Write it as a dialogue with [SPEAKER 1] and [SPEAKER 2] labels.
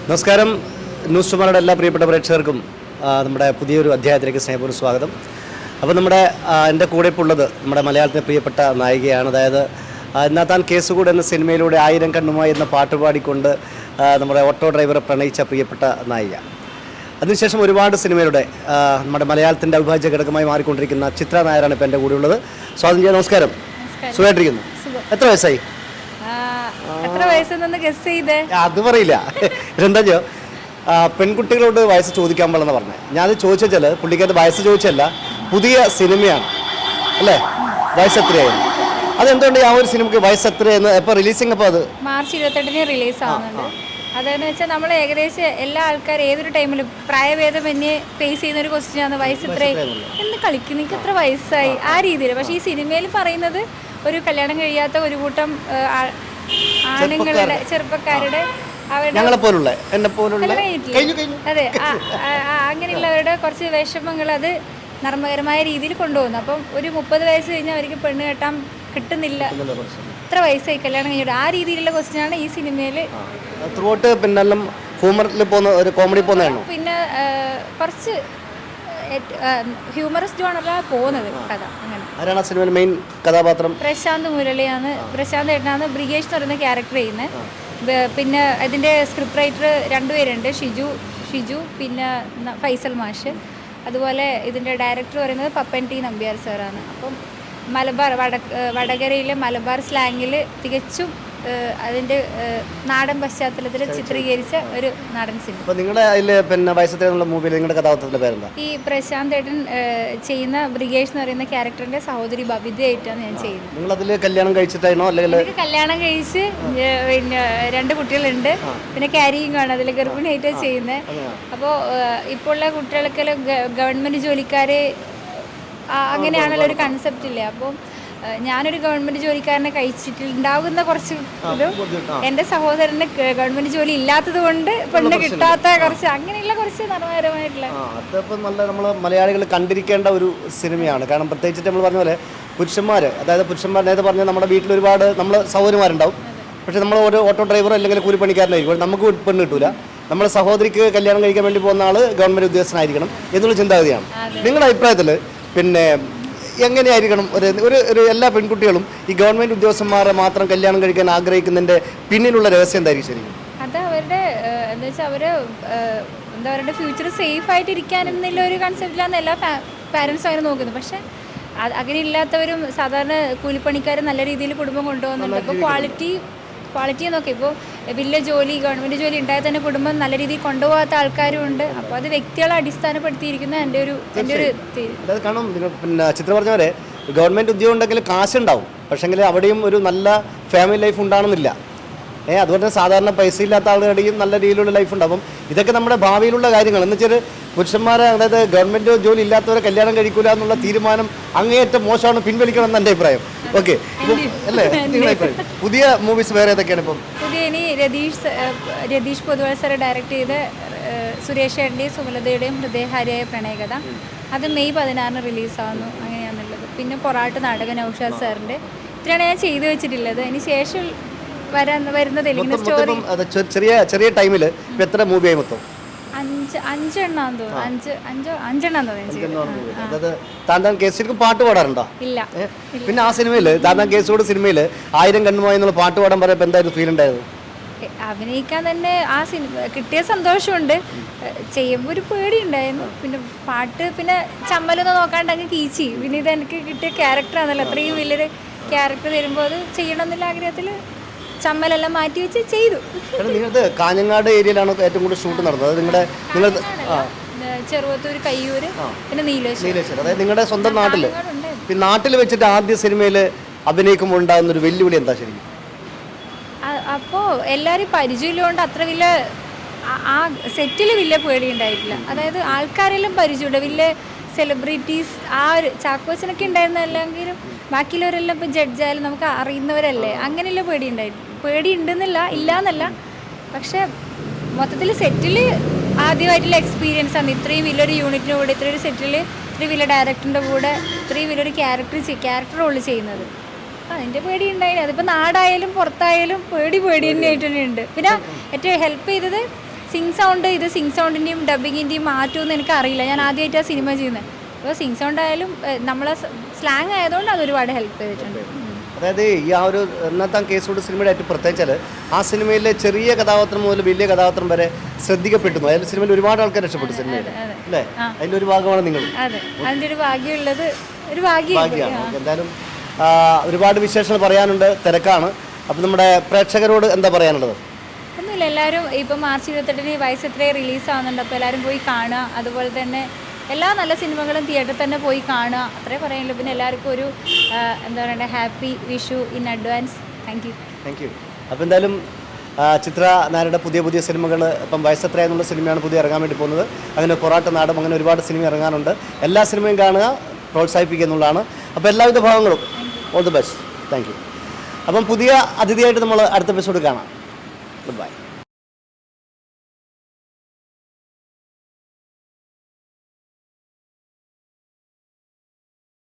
[SPEAKER 1] നമസ്കാരം. ന്യൂസ് ടുമാറോയുടെ എല്ലാ പ്രിയപ്പെട്ട പ്രേക്ഷകർക്കും നമ്മുടെ പുതിയൊരു അധ്യായത്തിലേക്ക് സ്നേഹപൂർവ്വം സ്വാഗതം. അപ്പോൾ എൻ്റെ കൂടെ ഇപ്പോൾ ഉള്ളത് നമ്മുടെ മലയാളത്തിലെ പ്രിയപ്പെട്ട നായികയാണ്. അതായത് നാത്താൻ കേസുകൂട് എന്ന സിനിമയിലൂടെ 1000 കണ്ണുമായി എന്ന പാട്ട് പാടിക്കൊണ്ട് നമ്മുടെ ഓട്ടോ ഡ്രൈവറെ പ്രണയിച്ച പ്രിയപ്പെട്ട നായിക. അതിനുശേഷം ഒരുപാട് സിനിമയിലൂടെ നമ്മുടെ മലയാളത്തിൻ്റെ അവിഭാജ്യ ഘടകമായി മാറിക്കൊണ്ടിരിക്കുന്ന ചിത്ര നായരാണ് ഇപ്പോൾ എൻ്റെ കൂടെ ഉള്ളത്. സ്വാഗതം ചെയ്യാം. നമസ്കാരം. സുഖമായിട്ടിരിക്കുന്നു. എത്ര വയസ്സായി? അത് പറയില്ല. എന്താ പെൺകുട്ടികളോട് വയസ്സ് ചോദിക്കാൻ പാടില്ലെന്ന് പറഞ്ഞത്. ഞാനത് ചോദിച്ചാൽ പുള്ളിക്കകത്ത് വയസ്സ് ചോദിച്ചല്ല, പുതിയ സിനിമയാണ് അല്ലേ, വയസ്സ് എത്രയായിരുന്നു? അതെന്തുകൊണ്ട് ആ ഒരു സിനിമയ്ക്ക് വയസ്സ് എത്രയെന്ന് എപ്പോൾ റിലീസിങ്? അപ്പോൾ അത്
[SPEAKER 2] മാർച്ച് 28 റിലീസ് ആവുന്നുണ്ട്. അതെന്ന് വെച്ചാൽ നമ്മൾ ഏകദേശം എല്ലാ ആൾക്കാരും ഏതൊരു ടൈമിലും പ്രായഭേദമന്യേ ഫേസ് ചെയ്യുന്ന ഒരു ക്വസ്റ്റ്യനാണ് വയസ്സ് എത്രയായി എന്ന് കളിക്കും, നിങ്ങൾക്ക് എത്ര വയസ്സായി, ആ രീതിയിൽ. പക്ഷേ ഈ സിനിമയിൽ പറയുന്നത് ഒരു കല്യാണം കഴിയാത്ത ഒരു കൂട്ടം ആണുങ്ങളുടെ ചെറുപ്പക്കാരുടെ അതെ അങ്ങനെയുള്ളവരുടെ കുറച്ച് വിഷമങ്ങൾ അത് നർമ്മകരമായ രീതിയിൽ കൊണ്ടുപോകുന്നു. അപ്പം ഒരു 30 വയസ്സ് കഴിഞ്ഞാൽ അവർക്ക് പെണ്ണ് കെട്ടാൻ കിട്ടുന്നില്ല, എത്ര വയസ്സായി കല്യാണം കഴിഞ്ഞിട്ട്, ആ രീതിയിലുള്ള ക്വസ്റ്റ്യനാണ് ഈ സിനിമയിൽ. പിന്നെ കുറച്ച് ഹ്യൂമറസ് ജോണറിലാണ് പോകുന്നത് കഥ. അങ്ങനെ
[SPEAKER 1] മെയിൻ കഥാപാത്രം
[SPEAKER 2] പ്രശാന്ത് മുരളിയാണ്. പ്രശാന്ത് ഏട്ടനാണ് ബ്രിഗേഷ് എന്ന് പറയുന്ന ക്യാരക്ടർ ചെയ്യുന്നത്. പിന്നെ ഇതിൻ്റെ സ്ക്രിപ്റ്റ് റൈറ്റർ 2 പേരുണ്ട്, ഷിജു പിന്നെ ഫൈസൽ മാഷ്. അതുപോലെ ഇതിൻ്റെ ഡയറക്ടർ പറയുന്നത് പപ്പൻ ടി നമ്പ്യാർ സാറാണ്. അപ്പം മലബാർ വടകരയിലെ മലബാർ സ്ലാങ്ങിൽ തികച്ചും അതിൻ്റെ നാടൻ പശ്ചാത്തലത്തിൽ ചിത്രീകരിച്ച ഒരു നാടൻ സിനിമ. ഈ പ്രശാന്ത് ഏട്ടൻ ചെയ്യുന്ന ബ്രിഗേഷ് എന്ന് പറയുന്ന ക്യാരക്ടറിന്റെ സഹോദരി ബബിതയായിട്ടാണ് ഞാൻ ചെയ്യുന്നത്.
[SPEAKER 1] കല്യാണം കഴിച്ചിട്ടാണോ?
[SPEAKER 2] കല്യാണം കഴിച്ച് പിന്നെ 2 കുട്ടികളുണ്ട്. പിന്നെ ക്യാരിയിങ് ആണ്, അതിൽ ഗർഭിണിയായിട്ടാണ് ചെയ്യുന്നത്. അപ്പോൾ ഇപ്പോൾ ഉള്ള കുട്ടികൾക്കെല്ലാം ഗവൺമെന്റ് ജോലിക്കാരെ അങ്ങനെയാണല്ലോ ഒരു കൺസെപ്റ്റ് ഇല്ലേ. അപ്പോൾ ഞാനൊരു ഗവൺമെന്റ് ജോലിക്കാരനെ കഴിച്ചിട്ടുണ്ടാകുന്ന കുറച്ച് ഇതും എൻ്റെ സഹോദരന് ഗവൺമെന്റ് ജോലി ഇല്ലാത്തത് കൊണ്ട് പെണ്ണ് കിട്ടാത്ത കുറച്ച് അങ്ങനെയുള്ള കുറച്ച് നർമ്മകരമായിട്ടുള്ള
[SPEAKER 1] നല്ല നമ്മൾ മലയാളികൾ കണ്ടിരിക്കേണ്ട ഒരു സിനിമയാണ്. കാരണം പ്രത്യേകിച്ചിട്ട് നമ്മൾ പറഞ്ഞ പോലെ പുരുഷന്മാർ നേരത്തെ പറഞ്ഞാൽ നമ്മുടെ വീട്ടിൽ ഒരുപാട് നമ്മൾ സഹോദരിമാരുണ്ടാവും. പക്ഷെ നമ്മൾ ഒരു ഓട്ടോ ഡ്രൈവറോ അല്ലെങ്കിൽ കൂലിപ്പണിക്കാരനായിരിക്കും, നമുക്ക് പെണ്ണ് കിട്ടൂല. നമ്മുടെ സഹോദരിക്ക് കല്യാണം കഴിക്കാൻ വേണ്ടി പോകുന്ന ആൾ ഗവൺമെന്റ് ഉദ്യോഗസ്ഥനായിരിക്കണം എന്നുള്ള ചിന്താഗതിയാണ്. നിങ്ങളുടെ അഭിപ്രായത്തിൽ പിന്നെ എങ്ങനെയായിരിക്കണം ഒരു എല്ലാ പെൺകുട്ടികളും ഈ ഗവൺമെന്റ് ഉദ്യോഗസ്ഥന്മാരെ മാത്രം കല്യാണം കഴിക്കാൻ ആഗ്രഹിക്കുന്നതിന്റെ പിന്നിലുള്ള രഹസ്യം എന്തായിരിക്കും ശരിക്കും?
[SPEAKER 2] അത് അവരുടെ എന്താ വെച്ചാൽ അവരുടെ ഫ്യൂച്ചർ സേഫ് ആയിട്ട് ഇരിക്കാനെന്നുള്ള ഒരു കൺസെപ്റ്റിലാണ് എല്ലാ പാരൻസും അങ്ങനെ നോക്കുന്നത്. പക്ഷെ അങ്ങനെ ഇല്ലാത്തവരും സാധാരണ കൂലിപ്പണിക്കാരും നല്ല രീതിയിൽ കുടുംബം കൊണ്ടുപോകുന്നുണ്ട്. അപ്പോൾ ക്വാളിറ്റി നോക്കി ഇപ്പോൾ വലിയ ജോലി ഗവൺമെൻറ് ജോലി ഉണ്ടായാൽ തന്നെ കുടുംബം നല്ല രീതിയിൽ കൊണ്ടുപോകാത്ത ആൾക്കാരും ഉണ്ട്. അപ്പോൾ അത് വ്യക്തികളെ അടിസ്ഥാനപ്പെടുത്തിയിരിക്കുന്ന എൻ്റെ ഒരു
[SPEAKER 1] കാണും. പിന്നെ ചിത്ര പറഞ്ഞ പോലെ ഗവൺമെൻറ് ഉദ്യോഗം ഉണ്ടെങ്കിൽ കാശുണ്ടാവും, പക്ഷേങ്കിൽ അവിടെയും ഒരു നല്ല ഫാമിലി ലൈഫ് ഉണ്ടാകണമെന്നില്ല. അതുപോലെ തന്നെ സാധാരണ പൈസ ഇല്ലാത്ത ആളുകളുടെയും നല്ല രീതിയിലുള്ള ലൈഫ് ഉണ്ട്. അപ്പം ഇതൊക്കെ നമ്മുടെ ഭാവിയിലുള്ള കാര്യങ്ങൾ എന്ന് വെച്ചാൽ പുരുഷന്മാരെ, അതായത് ഗവൺമെൻറ് ജോലി ഇല്ലാത്തവരെ കല്യാണം കഴിക്കൂല എന്നുള്ള തീരുമാനം അങ്ങേയറ്റം മോശമാണ്, പിൻവലിക്കണം എന്ന് എൻ്റെ അഭിപ്രായം. ഓക്കെ അല്ലേ? പുതിയ മൂവീസ് വേറെ ഏതൊക്കെയാണ് ഇപ്പം?
[SPEAKER 2] പുതിയ ഇനി രതീഷ് പൊതുവാൾ സാറ് ഡയറക്റ്റ് ചെയ്ത് സുരേഷ് ഏട്ടൻ്റെയും സുമലതയുടെയും ഹൃദയഹാരിയായ പ്രണയകഥ, അത് മെയ് 16 റിലീസാവുന്നു. അങ്ങനെയാണുള്ളത്. പിന്നെ പൊറാട്ട് നാടകം നൗഷാദ് സാറിൻ്റെ, ഇത്രയാണ് ഞാൻ ചെയ്തു വെച്ചിട്ടുള്ളത്. അതിന് ശേഷം വരുന്ന തെലുങ്കിന് സ്റ്റോറി
[SPEAKER 1] ചെറിയ ടൈമിൽ എത്ര മൂവിയായി മൊത്തം?
[SPEAKER 2] 5 എണ്ണാന്ന് തോന്നുന്നു. 5
[SPEAKER 1] താന്താൻ കേസ് ശരിക്കും പാട്ട് പാടാറുണ്ടോ?
[SPEAKER 2] ഇല്ല.
[SPEAKER 1] പിന്നെ ആ സിനിമയിൽ താന്താൻ കേസോട് സിനിമയിൽ 1000 കണ്ണുമായി എന്നുള്ള പാട്ട് പാടാൻ പറയുമ്പോൾ എന്തായിരുന്നു ഫീൽ ഉണ്ടായത്?
[SPEAKER 2] അഭിനയിക്കാൻ തന്നെ ആ സിനിമ കിട്ടിയ സന്തോഷമുണ്ട്, ചെയ്യുമ്പോൾ ഒരു പേടി ഉണ്ടായിരുന്നു. പിന്നെ പാട്ട് പിന്നെ ചമ്മലൊന്നും നോക്കാണ്ട് അങ്ങ് കീച്ചി. പിന്നെ ഇത് എനിക്ക് കിട്ടിയ ക്യാരക്ടറാണല്ലോ, അത്രയും വലിയൊരു ക്യാരക്ടർ തരുമ്പോൾ അത് ചെയ്യണം എന്നുള്ള ആഗ്രഹത്തിൽ ചമ്മലെല്ലാം മാറ്റി വെച്ച് ചെയ്തു.
[SPEAKER 1] നിങ്ങളുടെ കാഞ്ഞങ്ങാട് ഏരിയയിലാണ് ഏറ്റവും കൂടുതൽ ഷൂട്ട് നടന്നത്. നിങ്ങൾ
[SPEAKER 2] ചെറുവത്തൂർ, കയ്യൂര്, പിന്നെ നീലേശ്വരം.
[SPEAKER 1] അതായത് നിങ്ങളുടെ സ്വന്തം നാട്ടിൽ വെച്ചിട്ട് ആദ്യ സിനിമയിൽ അഭിനയിക്കുമ്പോൾ ഉണ്ടാകുന്ന ഒരു വെല്ലുവിളി എന്താ ശരിക്കും?
[SPEAKER 2] അപ്പോൾ എല്ലാവരും പരിചയമുള്ളതുകൊണ്ട് അത്ര വലിയ ആ സെറ്റിൽ വലിയ പേടി ഉണ്ടായിട്ടില്ല. അതായത് ആൾക്കാരെല്ലാം പരിചയമുണ്ട്, വലിയ സെലിബ്രിറ്റീസ്. ആ ഒരു ചാക്കോച്ചനൊക്കെ ഉണ്ടായിരുന്നല്ലെങ്കിലും ബാക്കിയുള്ളവരെല്ലാം ഇപ്പോൾ ജഡ്ജായാലും നമുക്ക് അറിയുന്നവരല്ലേ, അങ്ങനെയുള്ള പേടി ഉണ്ടെന്നില്ല, ഇല്ലയെന്നല്ല. പക്ഷെ മൊത്തത്തിൽ സെറ്റിൽ ആദ്യമായിട്ടുള്ള എക്സ്പീരിയൻസ് ആണ്. ഇത്രയും വലിയൊരു യൂണിറ്റിൻ്റെ കൂടെ, ഇത്രയൊരു സെറ്റിൽ ഇത്രയും വലിയ ഡയറക്ടറിൻ്റെ കൂടെ ഇത്രയും വലിയൊരു ക്യാരക്ടർ റോള് ചെയ്യുന്നത്. അതിൻ്റെ പേടി ഉണ്ടായിന്. അതിപ്പോൾ നാടായാലും പുറത്തായാലും പേടി തന്നെയായിട്ട് തന്നെയുണ്ട്. പിന്നെ ഏറ്റവും ഹെൽപ്പ് ചെയ്തത് സിങ് സൗണ്ട് ഇത് സിങ് സൗണ്ടിൻ്റെയും ഡബിങ്ങിൻ്റെയും മാറ്റുമെന്ന് എനിക്ക് അറിയില്ല. ഞാൻ ആദ്യമായിട്ടാണ് സിനിമ ചെയ്യുന്നത്. അപ്പോൾ സിങ് സൗണ്ട് ആയാലും നമ്മളെ സ്ലാങ് ആയതുകൊണ്ട് അതൊരുപാട് ഹെൽപ്പ് ചെയ്തിട്ടുണ്ട്.
[SPEAKER 1] അതായത് ഈ ആ ഒരു ഇന്നത്തെ കേസോട് സിനിമയുടെ ഏറ്റവും പ്രത്യേകിച്ചാൽ ആ സിനിമയിലെ ചെറിയ കഥാപാത്രം മുതൽ വലിയ കഥാപാത്രം വരെ ശ്രദ്ധിക്കപ്പെടുന്നു. അതിൽ സിനിമയിൽ ഒരുപാട് ആൾക്കാർ രക്ഷപ്പെട്ടു സിനിമയിൽ അല്ലേ? അതിൻ്റെ ഒരു ഭാഗമാണ് നിങ്ങൾ.
[SPEAKER 2] അതെ, അതിൻ്റെ ഒരു ഭാഗ്യമുള്ളത് ഒരു ഭാഗ്യമാണ്.
[SPEAKER 1] എന്തായാലും ഒരുപാട് വിശേഷങ്ങൾ പറയാനുണ്ട്, തിരക്കാണ്. അപ്പം നമ്മുടെ പ്രേക്ഷകരോട് എന്താ പറയാനുള്ളത്?
[SPEAKER 2] ഒന്നുമില്ല, എല്ലാവരും ഇപ്പം മാർച്ച് 28-ന് വയസ്സ് എത്രയും റിലീസാവുന്നുണ്ട്. അപ്പോൾ എല്ലാവരും പോയി കാണുക. അതുപോലെ തന്നെ എല്ലാ നല്ല സിനിമകളും തിയേറ്ററിൽ തന്നെ പോയി കാണുക. അത്രേ പറയാനുള്ളൂ. പിന്നെ എല്ലാവർക്കും ഒരു എന്താ പറയണ്ടേ, happy Vishu in advance. Thank you.
[SPEAKER 1] അപ്പോൾ എന്തായാലും ചിത്ര നായരുടെ പുതിയ സിനിമകൾ ഇപ്പം വയസ്സെത്ര എന്നുള്ള സിനിമയാണ് പുതിയ ഇറങ്ങാൻ വേണ്ടി പോകുന്നത്. അങ്ങനെ പൊറാട്ട് നാടും അങ്ങനെ ഒരുപാട് സിനിമ ഇറങ്ങാനുണ്ട്. എല്ലാ സിനിമയും കാണുക, പ്രോത്സാഹിപ്പിക്കുക എന്നുള്ളതാണ്. അപ്പോൾ എല്ലാവിധ ഭാഗങ്ങളും all the best. Thank you. അപ്പം പുതിയ അതിഥിയായിട്ട് നമ്മൾ അടുത്ത എപ്പിസോഡ് കാണാം. Good bye.